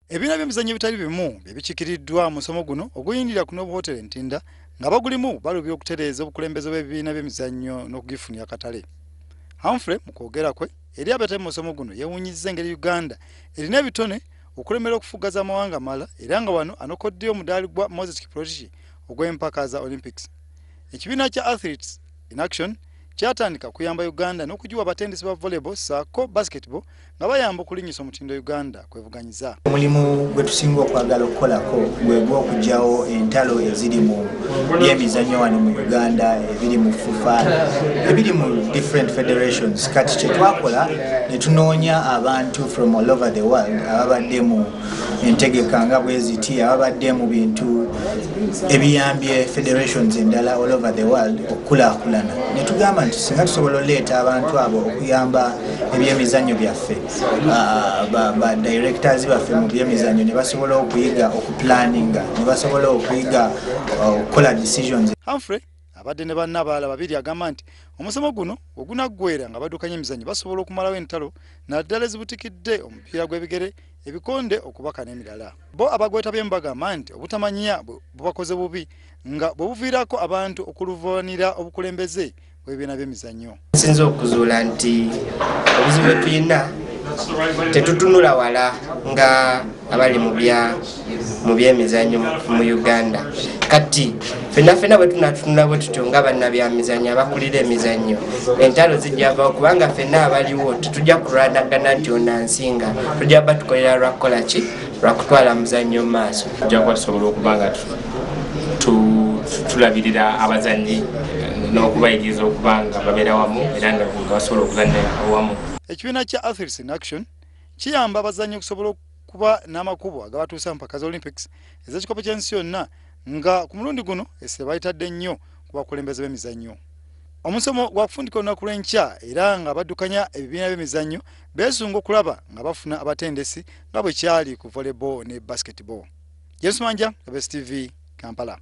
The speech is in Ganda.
Ebiina by'emizannyo bitali bimu bibikikiriddwa musomo guno oguyindira ku Nobu Hotel Ntinda nga bagulimu balubye okutereeza obukulembeze bw'ebibiina by'emizannyo n'okugifunira akatale. Humphrey mu kwogera kwe eri abatemu musomo guno yeewuunyizza engeri Uganda erina ebitone okulemera okufugaza amawanga mala era nga wano anokoddeyo omudaali gwa Moses Kiprotich ogw'empaka za Olympics. Ekibiina kya Athletes in Action kyatandika kuyamba Uganda n'okugiwa abatendesi ba volleyball saako basketball nga bayamba okulinnyisa omutindo Uganda kwevuganyiza. Omulimu gwe tusinga okwagala okukolako gwe gw'okuggyawo entalo eziri mu by'emizannyo wano mu Uganda, ebiri mu FUFA, ebiri mu different federations. Kati kye twakola ne tunoonya abantu from all over the world ababadde mu entegeka nga bwe ziti, ababadde mu bintu ebiyambye federations endala all over the world okukulaakulana. Ne tugamba nti singa tusobola oleeta abantu abo okuyamba ebyemizannyo byaffe, ba directors baffe mu byemizannyo ne basobola okuyiga okuplaninga, ne basobola okuyiga okukola decisions. Humphrey abadde ne banna abalala babiri agamba nti omusomo guno ogunaggwera nga baddukanya emizannyo basobola okumalawo entalo naddala ezibutikidde omupiira gw'ebigere, ebikonde okubaka n'emirala. Bo abagwetabye bagamba nti obutamanya bubakoze bubi nga bwe buviirako abantu okuluvuunira obukulembeze bw'ebibiina by'emizannyo. Nsinza okuzuula nti obuzibu bwe tulina tetutunula wala nga abali mu byemizannyo mu Uganda. Kati ffenna bwe tunatunula bwe tutyo nga bannabyamizannyo abakulira emizannyo, entalo zijja vaawo kubanga ffenna abaliwo tetujja kulwanagana nti onansinga, tujja kuba tukolera lwa kukola ki, lwa kutwala muzannyo mu maaso. Tujja kuba tusobola okuba nga tulabirira abazannyi n'okubayigiriza okuba nga babeera wamu era nga basobola okuzannya awamu. Ekibiina kya Athletes in Action kiyamba abazannyi okusobola okuba n'amakubo agabatuusa mu mpaka za Olympics ez'ekikopo ky'ensi yonna nga ku mulundi guno essira bayitadde nnyo ku bakulembeze b'emizannyo. Omusomo gwakufundika olunaku lw'enkya era nga baddukanya ebibiina by'emizannyo beesunga okulaba nga bafuna abatendesi nga bwe kyali ku volleyball ne basketball. James Manja, Best TV, Kampala.